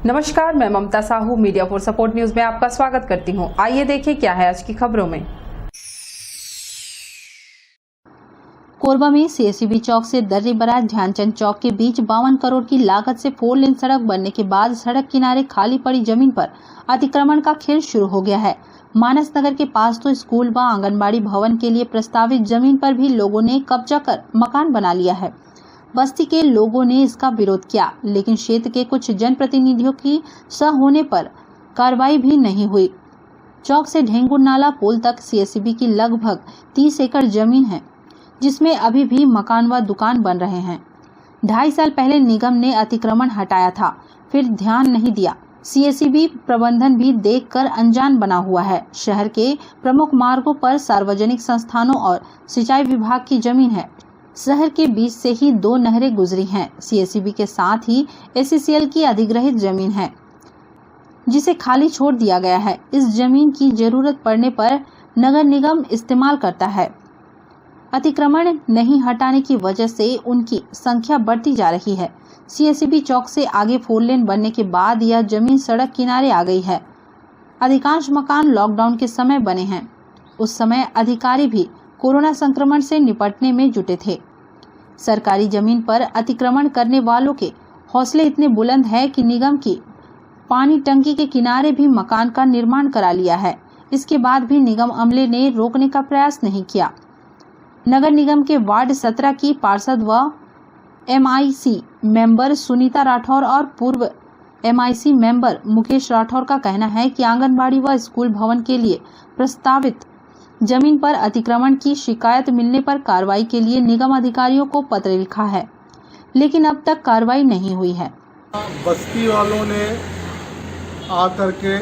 नमस्कार, मैं Mamta Sahu media for support news में आपका स्वागत करती हूं। आइए देखें क्या है आज की खबरों में। कोरबा में सीएसबी चौक से दर्री बराज ध्यानचंद चौक के बीच 52 करोड़ की लागत से 4 लेन सड़क बनने के बाद सड़क किनारे खाली पड़ी जमीन पर अतिक्रमण का खेल शुरू हो गया है। मानस नगर के पास तो स्कूल व आंगनबाड़ी भवन के लिए प्रस्तावित जमीन पर भी लोगों ने कब्जा कर मकान बना लिया है। बस्ती के लोगों ने इसका विरोध किया, लेकिन क्षेत्र के कुछ जनप्रतिनिधियों की सह होने पर कार्रवाई भी नहीं हुई। चौक से ढेंगुर नाला पुल तक सीएसबी की लगभग 30 एकड़ जमीन है, जिसमें अभी भी मकान व दुकान बन रहे हैं। 2.5 साल पहले निगम ने अतिक्रमण हटाया था, फिर ध्यान नहीं दिया। सीएसबी प्रबंधन भी देखकर अनजान बना हुआ है। शहर के प्रमुख मार्गों पर सार्वजनिक संस्थानों और सिंचाई विभाग की जमीन है। शहर के बीच से ही 2 नहरें गुजरी हैं। सीएसबी के साथ ही एससीसीएल की अधिग्रहित जमीन है, जिसे खाली छोड़ दिया गया है। इस जमीन की जरूरत पड़ने पर नगर निगम इस्तेमाल करता है। अतिक्रमण नहीं हटाने की वजह से उनकी संख्या बढ़ती जा रही है। सीएसबी चौक से आगे 4 लेन बनने के बाद यह जमीन सड़क किनारे आ गई है। अधिकांश मकान लॉकडाउन के समय बने हैं। उस समय अधिकारी भी कोरोना संक्रमण से निपटने में जुटे थे। सरकारी जमीन पर अतिक्रमण करने वालों के हौसले इतने बुलंद है कि निगम की पानी टंकी के किनारे भी मकान का निर्माण करा लिया है। इसके बाद भी निगम अमले ने रोकने का प्रयास नहीं किया। नगर निगम के वार्ड 17 की पार्षद व एमआईसी मेंबर सुनीता राठौर और पूर्व एमआईसी मेंबर मुकेश राठौर का कहना है कि आंगनबाड़ी व स्कूल भवन के लिए प्रस्तावित जमीन पर अतिक्रमण की शिकायत मिलने पर कार्रवाई के लिए निगम अधिकारियों को पत्र लिखा है, लेकिन अब तक कार्रवाई नहीं हुई है। बस्ती वालों ने आकर के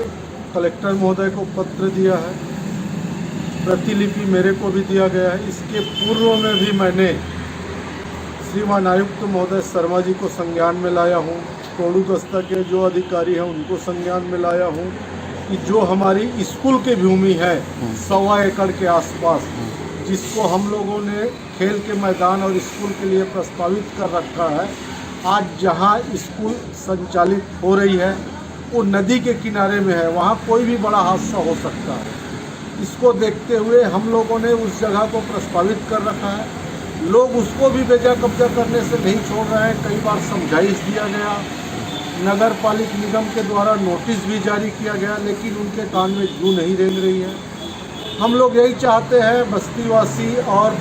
कलेक्टर महोदय को पत्र दिया है, प्रतिलिपि मेरे को भी दिया गया है। इसके पूर्व में भी मैंने श्रीमान आयुक्त महोदय शर्मा जी को संज्ञान में लाया हूँ। टोडू दस्ता के जो अधिकारी हैं उनको संज्ञान में लाया हूँ कि जो हमारी स्कूल की भूमि है 1.25 एकड़ के आसपास, जिसको हम लोगों ने खेल के मैदान और स्कूल के लिए प्रस्तावित कर रखा है, आज जहां स्कूल संचालित हो रही है वो नदी के किनारे में है। वहां कोई भी बड़ा हादसा हो सकता है। इसको देखते हुए हम लोगों ने उस जगह को प्रस्तावित कर रखा है। लोग उसको भी बेजा कब्जा करने से नहीं छोड़ रहे हैं। कई बार समझाइश दिया गया, नगर पालिक निगम के द्वारा नोटिस भी जारी किया गया, लेकिन उनके कान में जू नहीं रेंग रही है। हम लोग यही चाहते हैं बस्तीवासी और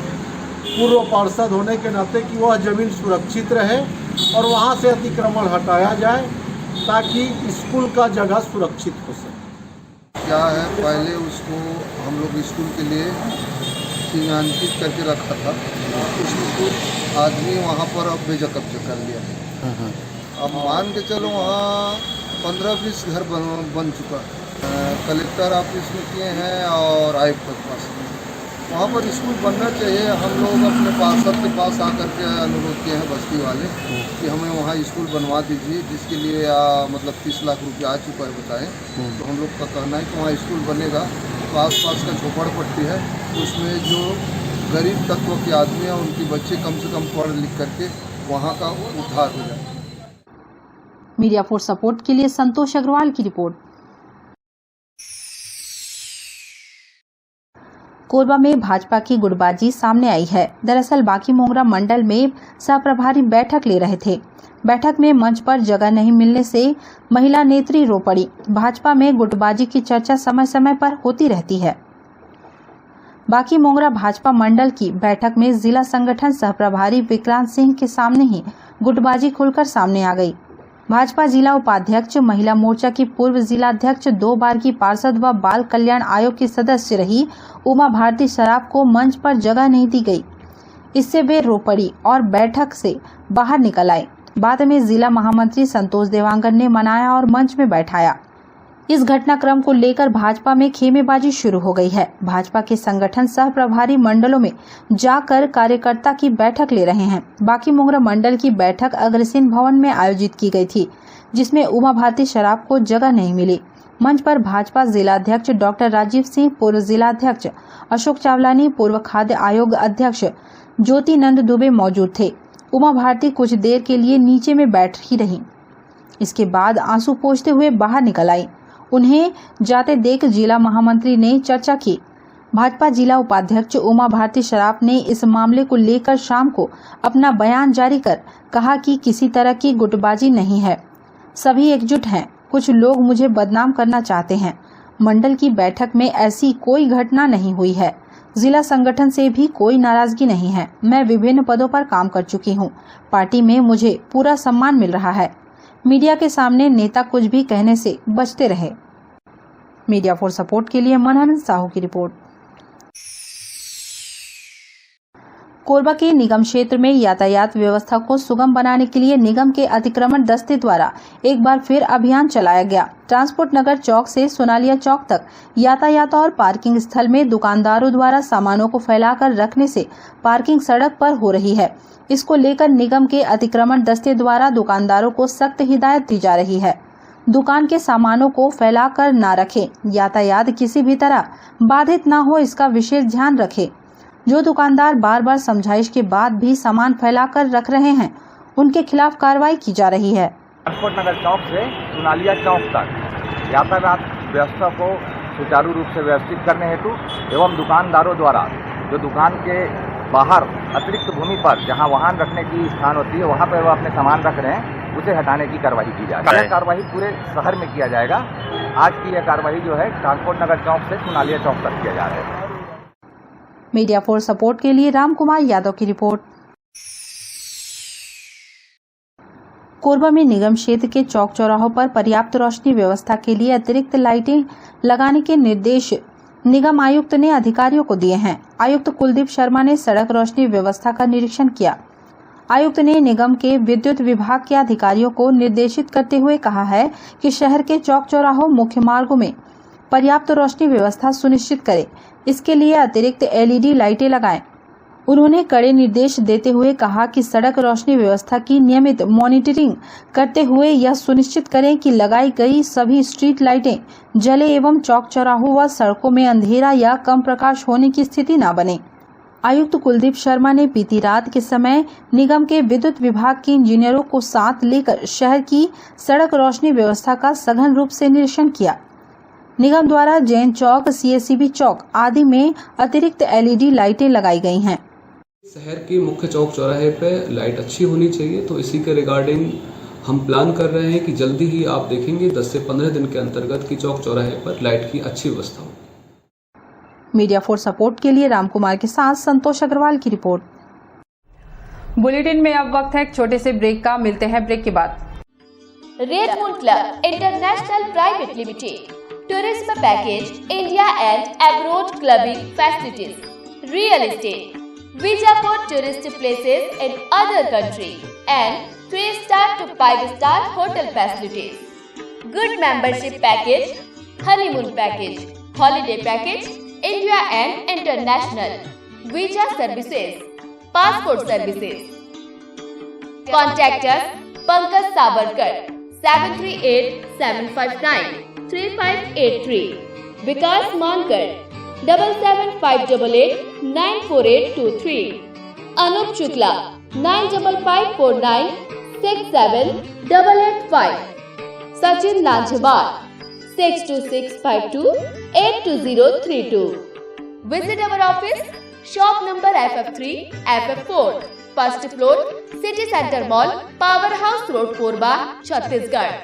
पूर्व पार्षद होने के नाते कि वह ज़मीन सुरक्षित रहे और वहां से अतिक्रमण हटाया जाए ताकि स्कूल का जगह सुरक्षित हो सके। क्या है, पहले उसको हम लोग स्कूल के लिए चिन्हांकित करके रखा था, उसमें कुछ आदमी वहाँ पर अब बेजा कब्जा कर लिया। अब मान के चलो वहाँ 15-20 घर बन चुका। कलेक्टर ऑफिस में किए हैं और आयुक्त के पास वहाँ पर स्कूल बनना चाहिए। हम लोग अपने पार्षद के पास आकर के अनुरोध किए हैं बस्ती वाले कि हमें वहाँ स्कूल बनवा दीजिए, जिसके लिए मतलब 30 लाख रुपया आ चुका है बताएं। तो हम लोग का कहना है कि वहाँ स्कूल बनेगा तो आसपास का झोपड़पट्टी है, उसमें जो गरीब तत्व के आदमी हैं उनके बच्चे कम से कम पढ़ लिख करके वहाँ का उद्धार हो जाए। मीडिया फॉर सपोर्ट के लिए संतोष अग्रवाल की रिपोर्ट। कोरबा में भाजपा की गुटबाजी सामने आई है। दरअसल बाकी मोंगरा मंडल में सहप्रभारी बैठक ले रहे थे। बैठक में मंच पर जगह नहीं मिलने से महिला नेत्री रो पड़ी। भाजपा में गुटबाजी की चर्चा समय समय पर होती रहती है। बाकी मोंगरा भाजपा मंडल की बैठक में जिला संगठन सहप्रभारी विक्रांत सिंह के सामने ही गुटबाजी खुलकर सामने आ गई। भाजपा जिला उपाध्यक्ष, महिला मोर्चा की पूर्व जिलाध्यक्ष, 2 बार की पार्षद व बाल कल्याण आयोग की सदस्य रही उमा भारती सराफ को मंच पर जगह नहीं दी गई। इससे वे रो पड़ी और बैठक से बाहर निकल आए। बाद में जिला महामंत्री संतोष देवांगन ने मनाया और मंच में बैठाया। इस घटनाक्रम को लेकर भाजपा में खेमेबाजी शुरू हो गई है। भाजपा के संगठन सह प्रभारी मंडलों में जाकर कार्यकर्ता की बैठक ले रहे हैं। बाकी मोंगरा मंडल की बैठक अग्रसेन भवन में आयोजित की गई थी, जिसमें उमा भारती सराफ को जगह नहीं मिली। मंच पर भाजपा जिलाध्यक्ष डॉक्टर राजीव सिंह, पूर्व जिलाध्यक्ष अशोक चावलानी, पूर्व खाद्य आयोग अध्यक्ष ज्योति नंद दुबे मौजूद थे। उमा भारती कुछ देर के लिए नीचे में बैठ ही रही। इसके बाद आंसू पोंछते हुए बाहर निकल आई। उन्हें जाते देख जिला महामंत्री ने चर्चा की। भाजपा जिला उपाध्यक्ष उमा भारती शराफ ने इस मामले को लेकर शाम को अपना बयान जारी कर कहा कि किसी तरह की गुटबाजी नहीं है, सभी एकजुट हैं। कुछ लोग मुझे बदनाम करना चाहते हैं। मंडल की बैठक में ऐसी कोई घटना नहीं हुई है। जिला संगठन से भी कोई नाराजगी नहीं है। मैं विभिन्न पदों पर काम कर चुकी हूँ। पार्टी में मुझे पूरा सम्मान मिल रहा है। मीडिया के सामने नेता कुछ भी कहने से बचते रहे। मीडिया फॉर सपोर्ट के लिए मनोहर साहू की रिपोर्ट। कोरबा के निगम क्षेत्र में यातायात व्यवस्था को सुगम बनाने के लिए निगम के अतिक्रमण दस्ते द्वारा एक बार फिर अभियान चलाया गया। ट्रांसपोर्ट नगर चौक से सोनालिया चौक तक यातायात और पार्किंग स्थल में दुकानदारों द्वारा सामानों को फैलाकर रखने से पार्किंग सड़क पर हो रही है। इसको लेकर निगम के अतिक्रमण दस्ते द्वारा दुकानदारों को सख्त हिदायत दी जा रही है। दुकान के सामानों को फैलाकर न रखें। यातायात किसी भी तरह बाधित न हो, इसका विशेष ध्यान रखें। जो दुकानदार बार बार समझाइश के बाद भी सामान फैलाकर रख रहे हैं, उनके खिलाफ कार्रवाई की जा रही है। ट्रांसपोर्ट नगर चौक से सोनालिया चौक तक यातायात व्यवस्था को सुचारू रूप से व्यवस्थित करने हेतु एवं दुकानदारों द्वारा जो दुकान के बाहर अतिरिक्त भूमि पर जहां वाहन रखने की स्थान होती है वहां पर वो अपने सामान रख रहे हैं, उसे हटाने की कार्रवाई की जाएगी। यह कार्रवाई पूरे शहर में किया जाएगा। आज की यह कार्रवाई जो है ट्रांसपोर्ट नगर चौक से सोनालिया चौक तक किया जा रहा है। मीडिया फॉर सपोर्ट के लिए राम कुमार यादव की रिपोर्ट। कोरबा में निगम क्षेत्र के चौक चौराहों पर पर्याप्त रोशनी व्यवस्था के लिए अतिरिक्त लाइटें लगाने के निर्देश निगम आयुक्त ने अधिकारियों को दिए हैं। आयुक्त कुलदीप शर्मा ने सड़क रोशनी व्यवस्था का निरीक्षण किया। आयुक्त ने निगम के विद्युत विभाग के अधिकारियों को निर्देशित करते हुए कहा है कि शहर के चौक चौराहों, मुख्य मार्गों में पर्याप्त रोशनी व्यवस्था सुनिश्चित करें। इसके लिए अतिरिक्त LED लाइटें लगाएं। उन्होंने कड़े निर्देश देते हुए कहा कि सड़क रोशनी व्यवस्था की नियमित मॉनिटरिंग करते हुए यह सुनिश्चित करें कि लगाई गई सभी स्ट्रीट लाइटें जले एवं चौक चौराहों व सड़कों में अंधेरा या कम प्रकाश होने की स्थिति न बने। आयुक्त कुलदीप शर्मा ने बीती रात के समय निगम के विद्युत विभाग के इंजीनियरों को साथ लेकर शहर की सड़क रोशनी व्यवस्था का सघन रूप से निरीक्षण किया। निगम द्वारा जैन चौक, CSCB चौक आदि में अतिरिक्त LED लाइटें लगाई गई हैं। शहर के मुख्य चौक चौराहे पे लाइट अच्छी होनी चाहिए, तो इसी के रिगार्डिंग हम प्लान कर रहे हैं कि जल्दी ही आप देखेंगे 10 से 15 दिन के अंतर्गत की चौक चौराहे पर लाइट की अच्छी व्यवस्था हो। मीडिया फॉर सपोर्ट के लिए राम कुमार के साथ संतोष अग्रवाल की रिपोर्ट। बुलेटिन में अब वक्त है एक छोटे से ब्रेक का। मिलते हैं ब्रेक के बाद। Red moon club international private limited tourism package, India and abroad clubbing facilities, real estate, visa for tourist places in other country, and 3-star to 5-star hotel facilities. Good membership package, honeymoon package, holiday package, India and international, visa services, passport services. Contact us, Pankaj Sabarkar, 738-759-3583, Vikas Mankar, 7758894823, Anup Shukla, 9554967885, Sachin Lanchhawar, 62652-82032. Visit our office, shop number FF3, FF4, first floor, City Center Mall, Powerhouse Road, Korba, Chhattisgarh.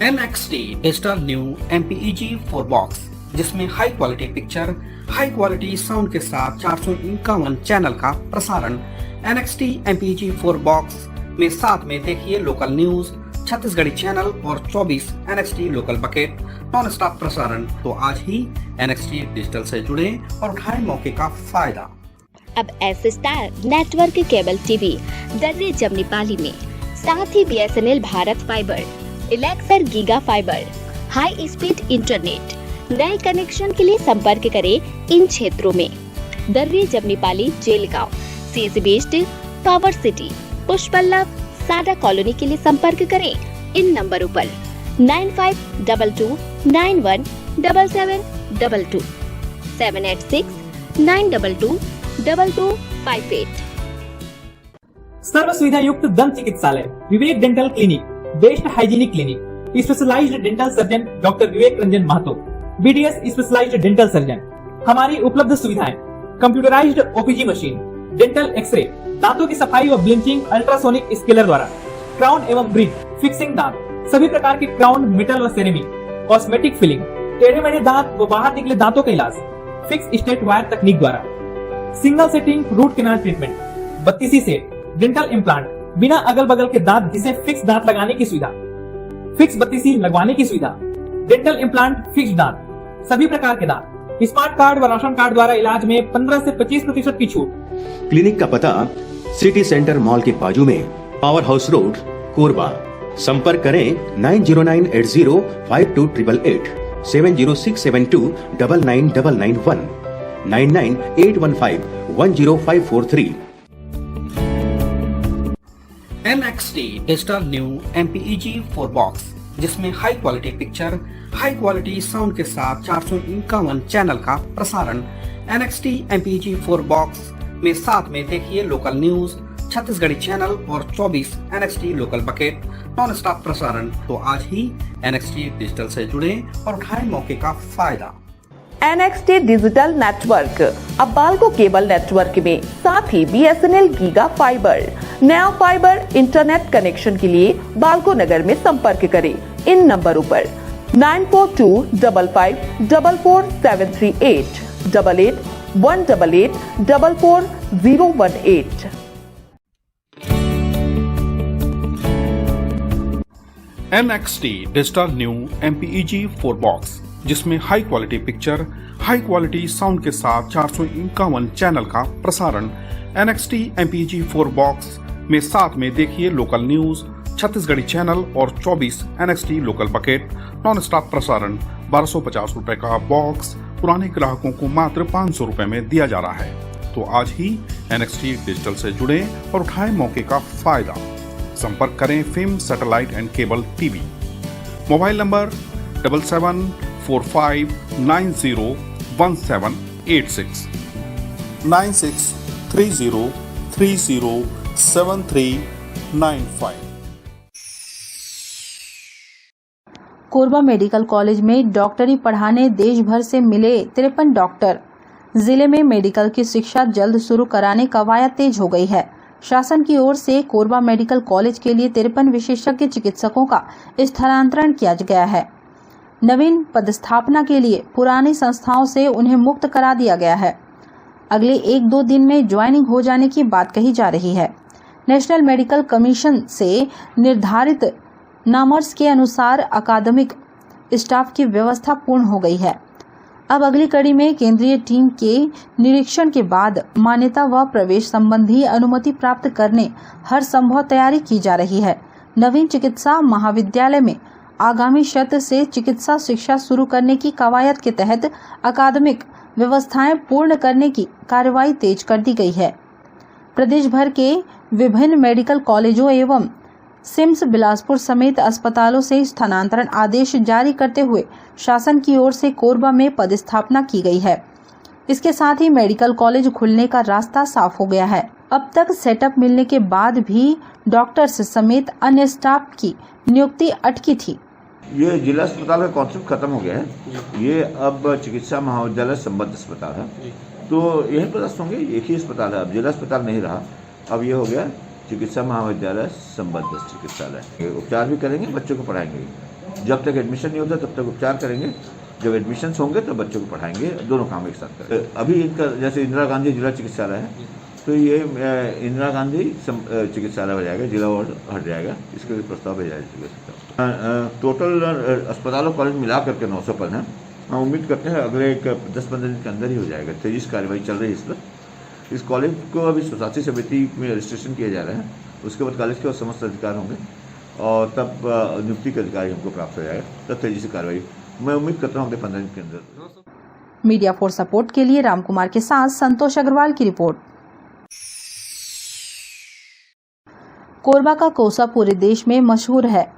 NXT digital new MPEG 4 box, जिसमें high quality picture, high quality sound के साथ 451 channel का प्रसारण। NXT MPEG 4 box में साथ में देखिए local news, Chhattisgarhi channel और 24 NXT local bucket non stop प्रसारण। तो आज ही NXT डिजिटल से जुड़े और उठाएं मौके का फायदा। अब S star network cable TV Darri Jamnipali में, साथ ही BSNL भारत फाइबर, इलेक्सर giga fibre, high speed internet. नए कनेक्शन के लिए संपर्क करें इन क्षेत्रों में: Darri Jamnipali, Jelgaon, CSB street, power city, Pushpallav, सादा कॉलोनी के लिए संपर्क करें इन नंबरों पर 9522917722, 786922258। सर्व सुविधा युक्त दंत चिकित्सालय Vivek dental clinic, best hygienic clinic, specialised dental surgeon doctor Vivek Ranjan Mahto, BDS specialised dental surgeon. हमारी उपलब्ध सुविधाएं computerised OPG machine, dental x-ray, दांतों की सफाई व ब्लीचिंग अल्ट्रासोनिक स्केलर द्वारा, क्राउन एवं ब्रिज, फिक्सिंग दांत, सभी प्रकार के क्राउन, मेटल व सेरेमिक, कॉस्मेटिक फिलिंग, टेढ़े मेढ़े दांत व बाहर निकले दांतों का इलाज फिक्स स्टेट वायर तकनीक द्वारा, single setting root canal treatment, 32 set, dental implant, बिना अगल बगल के दांत जिसे फिक्स दांत लगाने की सुविधा, फिक्स 32 लगवाने की सुविधा, डेंटल इम्प्लांट, फिक्स दांत, सभी प्रकार के दांत, स्मार्ट कार्ड व राशन कार्ड द्वारा इलाज में 15 से 25% की छूट। क्लिनिक का पता सिटी सेंटर मॉल के बाजू में, पावर हाउस रोड, कोरबा। संपर्क करें 9098052888, 7067299991, 9981510543। NXT digital new MPEG 4 box, जिसमें high quality picture, high quality sound के साथ 451 चैनल का प्रसारण। NXT MPEG 4 बॉक्स में साथ में देखिए लोकल न्यूज, छत्तीसगढ़ी चैनल और 24 NXT local bucket non stop प्रसारण। तो आज ही NXT डिजिटल से जुड़े और उठाएं मौके का फायदा। NXT डिजिटल नेटवर्क अब बाल्को केबल नेटवर्क में साथ ही BSNL गीगा फाइबर। नया फाइबर इंटरनेट कनेक्शन के लिए बाल्को नगर में संपर्क करें इन नंबरों पर 9425544738, 8818844018। NXT digital new MPEG 4 box, जिसमें high quality picture, high quality sound के साथ 451 चैनल का प्रसारण। NXT MPEG 4 बॉक्स में साथ में देखिए लोकल न्यूज, छत्तीसगढ़ी चैनल और 24 NXT local bucket non stop प्रसारण। 1250 रुपए का बॉक्स पुराने ग्राहकों को मात्र 500 रुपए में दिया जा रहा है। तो आज ही NXT डिजिटल से जुड़े और उठाएं मौके का फायदा। संपर्क करें film satellite and cable TV. Mobile number 7745901786, 9630307395। Korba medical college में डॉक्टरी पढ़ाने देश भर से मिले 53 डॉक्टर। जिले में मेडिकल की शिक्षा जल्द शुरू कराने कवायद तेज हो गई है। शासन की ओर से कोरबा मेडिकल कॉलेज के लिए 53 विशेषज्ञ चिकित्सकों का स्थानांतरण किया गया है। नवीन पदस्थापना के लिए पुरानी संस्थाओं से उन्हें मुक्त करा दिया गया है। अगले 1-2 दिन में ज्वाइनिंग हो जाने की बात कही जा रही है। नेशनल मेडिकल कमीशन से निर्धारित नामर्स के अनुसार अकादमिक स्टाफ की व्यवस्था पूर्ण हो गई है। अब अगली कड़ी में केंद्रीय टीम के निरीक्षण के बाद मान्यता व प्रवेश संबंधी अनुमति प्राप्त करने हर संभव तैयारी की जा रही है। नवीन चिकित्सा महाविद्यालय में आगामी सत्र से चिकित्सा शिक्षा शुरू करने की कवायद के तहत अकादमिक व्यवस्थाएं पूर्ण करने की कार्रवाई तेज कर दी गई है। प्रदेश भर के विभिन्न मेडिकल कॉलेजों एवं सिम्स बिलासपुर समेत अस्पतालों से स्थानांतरण आदेश जारी करते हुए शासन की ओर से कोरबा में पदस्थापना की गई है। इसके साथ ही मेडिकल कॉलेज खुलने का रास्ता साफ हो गया है। अब तक सेटअप मिलने के बाद भी डॉक्टर्स समेत अन्य स्टाफ की नियुक्ति अटकी थी। ये जिला अस्पताल का कॉन्सेप्ट खत्म हो गया है। ये अब चिकित्सा महाविद्यालय संबद्ध अस्पताल है। तो यही पदस्थ होंगे, एक ही अस्पताल है। अब जिला अस्पताल नहीं रहा, अब ये हो गया चिकित्सा महाविद्यालय संबद्ध चिकित्सालय। उपचार भी करेंगे, बच्चों को पढ़ाएंगे। जब तक एडमिशन नहीं होता तब तक उपचार करेंगे, जब एडमिशन होंगे तो बच्चों को पढ़ाएंगे। दोनों काम एक साथ करेंगे। अभी इनका जैसे इंदिरा गांधी जिला चिकित्सालय है, तो ये इंदिरा गांधी चिकित्सालय हो जाएगा, जिला वार्ड हट जाएगा। इसके लिए प्रस्ताव भेजा जाएगा। टोटल अस्पताल और कॉलेज मिला करके 900 पद हैं। हम उम्मीद करते हैं अगले 10-15 दिन के अंदर ही हो जाएगा। तेजी से कार्रवाई चल रही है इस पर। इस कॉलेज को अभी स्वशासी समिति में रजिस्ट्रेशन किया जा रहा है। उसके बाद कॉलेज के समस्त अधिकार होंगे और तब नियुक्ति के अधिकारी हमको प्राप्त हो जाएगा। तब तेजी से कार्रवाई मैं उम्मीद करता हूँ 15 दिन के अंदर। मीडिया फॉर सपोर्ट के लिए रामकुमार के साथ संतोष अग्रवाल की रिपोर्ट। कोरबा का कोसा पूरे देश में मशहूर है।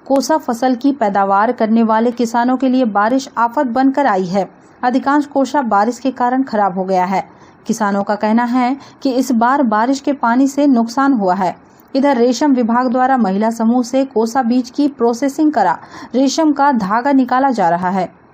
कोसा फसल की पैदावार करने वाले किसानों के लिए बारिश आफत बनकर आई है। अधिकांश कोसा बारिश के कारण खराब हो गया है। किसानों का कहना है कि इस बार बारिश के पानी से नुकसान हुआ है। इधर रेशम विभाग द्वारा महिला समूह से कोसा बीज की प्रोसेसिंग करा रेशम का धागा निकाला जा रहा है,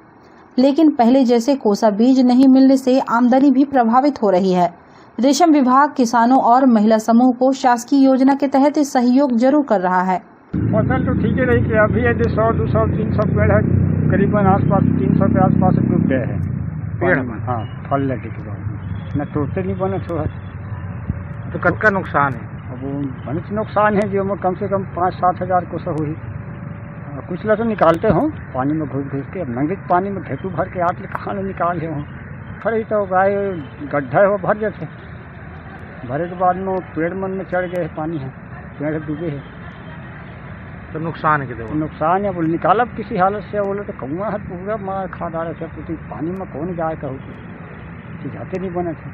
लेकिन पहले जैसे कोसा बीज नहीं मिलने से आमदनी भी प्रभावित हो रही है। रेशम विभाग किसानों और महिला समूह को शासकीय योजना के तहत सहयोग जरूर कर रहा है। फसल तो ठीक ही रही कि अभी है 100, 200, 300 पेड़ है, करीबन आसपास 300 के आसपास डूब गए हैं पेड़। हाँ, फल लगे के बाद न तोड़ते नहीं बने तो है। तो कद का नुकसान है? अब बने नुकसान है जो कम से कम 5-7 हज़ार को सौ हुई। कुछ लोग तो निकालते हों पानी में घुस घुस के, अब नंगे पानी में घेतू भर के आट कहाँ निकाले हों। खड़ी तो गाय गड्ढा है वो भर जाते, भरे के बाद में पेड़ मन में चढ़ गए, पानी है, पेड़ डूबे है, तो नुकसान है। कितने नुकसान है? बोले निकालब किसी हालत से, बोले तो कौआ है पूरा मार खा डाले थे, तो पानी में कौन जाए कहूँ, जाते नहीं बने थे।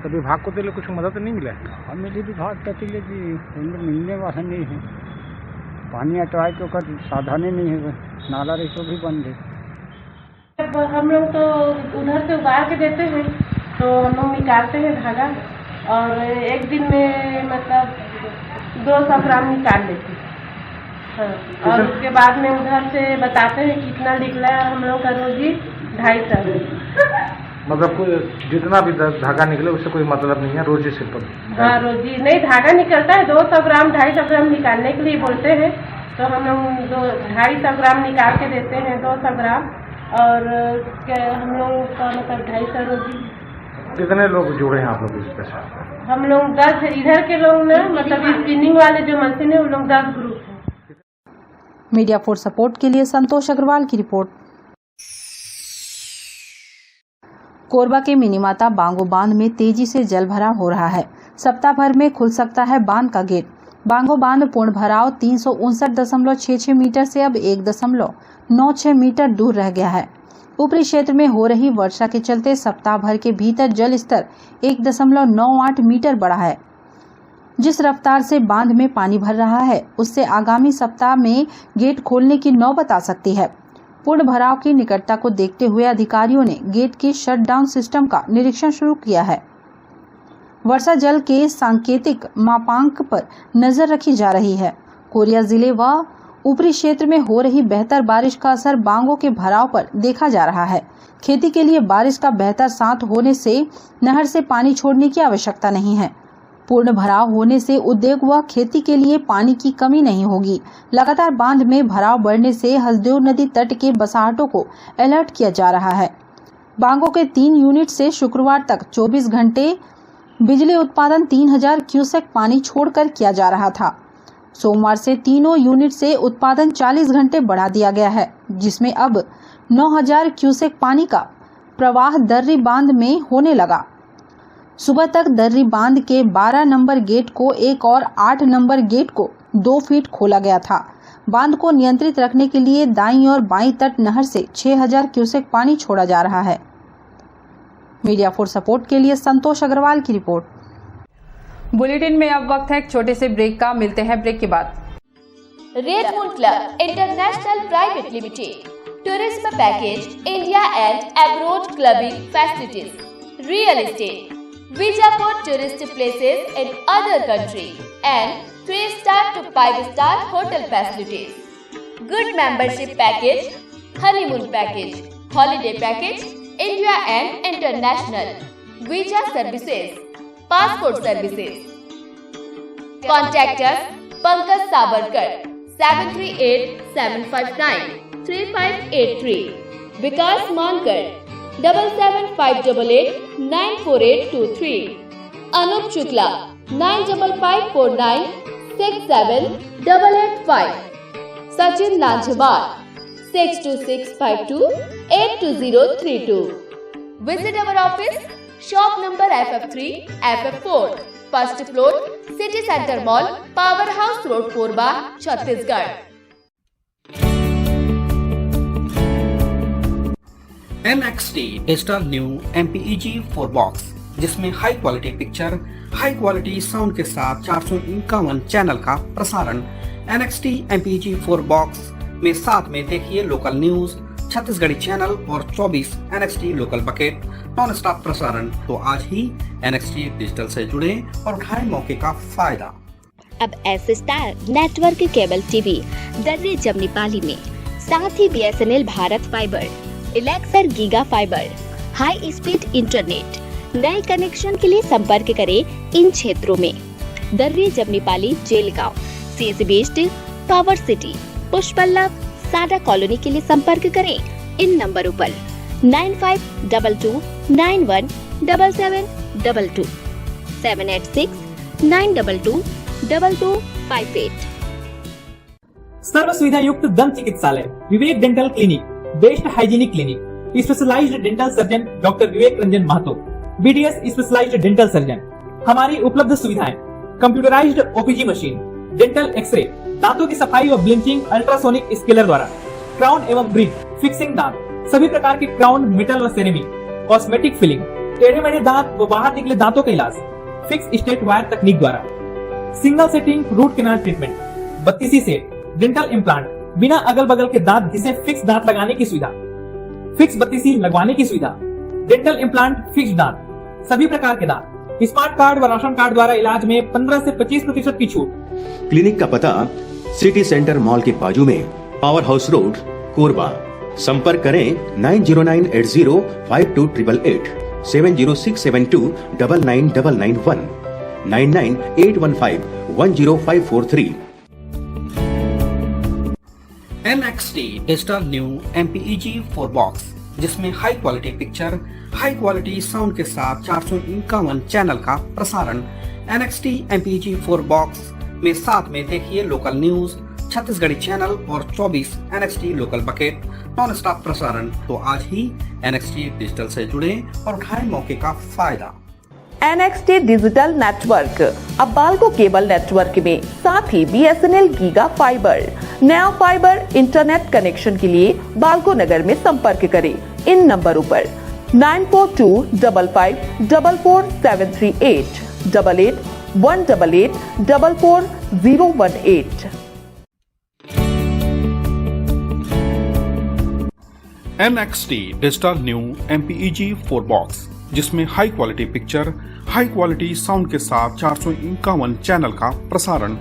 तो विभाग को दिले कुछ मदद नहीं मिला? हाँ मिली, विभाग कहती है जी मिलने वाला नहीं है, पानी हटवाए तो कर साधन नहीं है, नाला रही तो भी बंद है। हम लोग तो उधर से उबाल के देते हैं, तो हम लोग निकालते हैं धागा, और एक दिन में मतलब 200 ग्राम निकाल लेते हैं। हाँ, और उसके बाद में उधर से बताते हैं कितना निकला है। हम लोग का रोजी 250। मतलब कोई जितना भी धागा निकले उससे कोई मतलब नहीं है, रोजी सिर्फ? हाँ, रोजी नहीं, धागा निकलता है 200 ग्राम 250 ग्राम निकालने के लिए बोलते हैं, तो हम लोग 250 ग्राम निकाल के देते हैं, 200 ग्राम, और हम लोग का मतलब 250 रोजी। कितने लोग जुड़े हैं आप लोग इसके साथ? हम लोग 10 इधर के लोग ना, मतलब स्पिनिंग वाले जो मशीन है वो लोग 10 ग्रुप हैं। मीडिया फॉर सपोर्ट के लिए संतोष अग्रवाल की रिपोर्ट। कोरबा के मिनीमाता बांगो बांध में तेजी से जल भराव हो रहा है। सप्ताह भर में खुल सकता है बांध का गेट। बांगो बांध पूर्ण भराव 359.66 मीटर से अब 1.96 मीटर दूर रह गया है। ऊपरी क्षेत्र में हो रही वर्षा के चलते सप्ताह भर के भीतर जल स्तर 1.98 मीटर बढ़ा है। जिस रफ्तार से बांध में पानी भर रहा है, उससे आगामी सप्ताह में गेट खोलने की नौबत आ सकती है। पूर्ण भराव की निकटता को देखते हुए अधिकारियों ने गेट के शटडाउन सिस्टम का निरीक्षण शुरू किया है। वर्षा जल के सांकेतिक मापांक पर नजर रखी जा रही है। कोरिया जिले व ऊपरी क्षेत्र में हो रही बेहतर बारिश का असर बांगों के भराव पर देखा जा रहा है। खेती के लिए बारिश का बेहतर साथ होने से नहर से पानी छोड़ने की आवश्यकता नहीं है। पूर्ण भराव होने से उद्योग व खेती के लिए पानी की कमी नहीं होगी। लगातार बांध में भराव बढ़ने से हसदेव नदी तट के बसाहटों को अलर्ट किया जा रहा है। बांगों के 3 यूनिट से शुक्रवार तक 24 घंटे बिजली उत्पादन 3000 क्यूसेक पानी छोड़कर किया जा रहा था। सोमवार से तीनों यूनिट से उत्पादन 40 घंटे बढ़ा दिया गया है, जिसमें अब 9000 क्यूसेक पानी का प्रवाह दर्री बांध में होने लगा। सुबह तक दर्री बांध के 12 नंबर गेट को एक और 8 नंबर गेट को 2 फीट खोला गया था। बांध को नियंत्रित रखने के लिए दाईं और बाईं तट नहर से 6000 क्यूसेक पानी छोड़ा जा रहा है। मीडिया फॉर सपोर्ट के लिए संतोष अग्रवाल की रिपोर्ट। बुलेटिन में अब वक्त है एक छोटे से ब्रेक का। मिलते हैं ब्रेक के बाद। Red moon club international private limited, tourism package, India and abroad clubbing facilities, real estate, visa for tourist places in other country, and 3-star to 5-star hotel facilities. Good membership package, honeymoon package, holiday package, India and international, visa services, passport services. Contact us Pankaj Sabarkar 738-759-3583, Vikas Mankar 7758894823, Anup Shukla 9554967885, Sachin Lanchhawar 62652822032. Visit our office, shop number FF3, FF4, first floor, City Center Mall, Powerhouse Road, Korba, Chhattisgarh. NXT digital new MPEG 4 box, जिसमें high quality picture, high quality sound के साथ 451 channel का प्रसारण। NXT MPEG 4 box में साथ में देखिए local news, Chhattisgarhi channel और 24 NXT local bucket non stop प्रसारण। तो आज ही NXT डिजिटल से जुड़े और उठाएं मौके का फायदा। अब S star network cable TV दर्रे जमनी पाली में, साथ ही BSNL भारत फाइबर, इलेक्सर giga fibre, high speed internet. नए कनेक्शन के लिए संपर्क करें इन क्षेत्रों में: दर्रे जमनी पाली, जेलगांव, CSB steel, power city, Pushpallav, सादा कॉलोनी के लिए संपर्क करें इन नंबरों पर 9522917722, 786-922-2258। सर्व सुविधा युक्त दंत चिकित्सालय Vivek dental clinic, best hygienic clinic, specialised dental surgeon doctor Vivek Ranjan Mahto, BDS specialised dental surgeon. हमारी उपलब्ध सुविधाएं: computerised OPG machine, dental x-ray, दांतों की सफाई और ब्लिंचिंग अल्ट्रासोनिक स्केलर द्वारा, क्राउन एवं ब्रिज, फिक्सिंग दांत, सभी प्रकार के क्राउन, मेटल और सेरेमिक, कॉस्मेटिक फिलिंग, टेढ़े मेढ़े दांत व बाहर निकले दांतों का इलाज फिक्स स्टेट वायर तकनीक द्वारा, single setting root canal treatment, 32 set, dental implant, बिना अगल बगल के दांत घिसे फिक्स दांत लगाने की सुविधा, फिक्स 32 लगवाने की सुविधा, डेंटल इम्प्लांट, फिक्स दांत, सभी प्रकार के दांत, स्मार्ट कार्ड व राशन कार्ड द्वारा इलाज में 15 से 25% की छूट। क्लिनिक का पता सिटी सेंटर मॉल के बाजू में, पावर हाउस रोड, कोरबा। संपर्क करें 9098052888, 70672999991, 9981510543। NXT digital new MPEG 4 box, जिसमें high quality picture, high quality sound के साथ 451 चैनल का प्रसारण। NXT MPEG 4 बॉक्स में साथ में देखिए लोकल न्यूज, छत्तीसगढ़ी चैनल और 24 NXT local bucket non stop प्रसारण। तो आज ही NXT डिजिटल से जुड़े और उठाएं मौके का फायदा। NXT डिजिटल नेटवर्क अब बाल्को केबल नेटवर्क में, साथ ही BSNL गीगा फाइबर। नया फाइबर इंटरनेट कनेक्शन के लिए बाल्को नगर में संपर्क करें इन नंबरों पर 9425544738, 8818844018। NXT digital new MPEG 4 box, जिसमें high quality picture, high quality sound के साथ 451 चैनल का प्रसारण।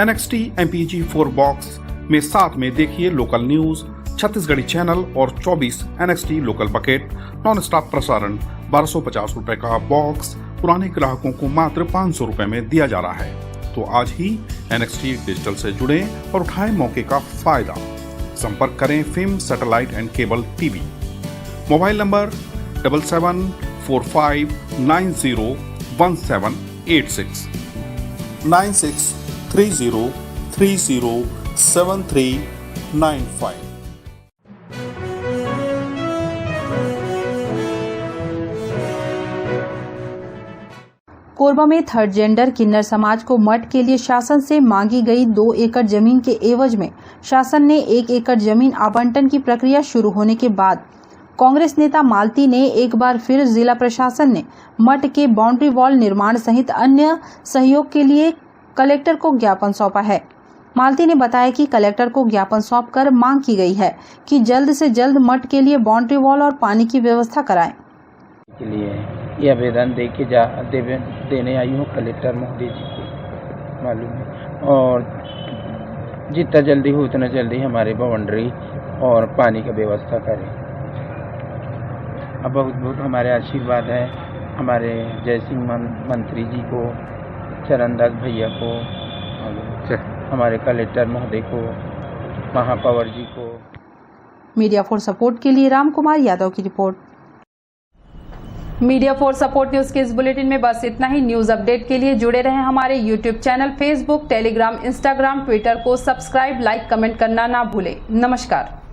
NXT MPEG 4 बॉक्स में साथ में देखिए लोकल न्यूज, छत्तीसगढ़ी चैनल और 24 NXT local bucket non stop प्रसारण। 1250 रुपए का बॉक्स पुराने ग्राहकों को मात्र 500 रुपए में दिया जा रहा है। तो आज ही NXT डिजिटल से जुड़े और उठाएं मौके का फायदा। संपर्क करें film satellite and cable TV. Mobile number 7745901786, 9630307395। Korba में थर्ड जेंडर किन्नर समाज को मठ के लिए शासन से मांगी गई 2 एकड़ जमीन के एवज में शासन ने 1 एकड़ जमीन आवंटन की प्रक्रिया शुरू होने के बाद कांग्रेस नेता मालती ने एक बार फिर जिला प्रशासन ने मठ के बाउंड्री वॉल निर्माण सहित अन्य सहयोग के लिए कलेक्टर को ज्ञापन सौंपा है। मालती ने बताया कि कलेक्टर को ज्ञापन सौंपकर मांग की गई है कि जल्द से जल्द मठ के लिए बाउंड्री वॉल और पानी की व्यवस्था कराएं। के लिए ये आवेदन देने आई हूँ कलेक्टर महोदय जी को, मालूम है, और जितना जल्दी हो उतना जल्दी हमारे बाउंड्री और पानी का व्यवस्था करें। अब बहुत बहुत हमारे आशीर्वाद है हमारे जय सिंह मंत्री जी को, चरणदास भैया को, हमारे कलेक्टर महोदय को, महापौर जी को। मीडिया फॉर सपोर्ट के लिए राम कुमार यादव की report. Media for support news के इस बुलेटिन में बस इतना ही। न्यूज अपडेट के लिए जुड़े रहें हमारे YouTube channel, Facebook, Telegram, Instagram, Twitter को सब्सक्राइब, लाइक, कमेंट करना ना भूलें। नमस्कार।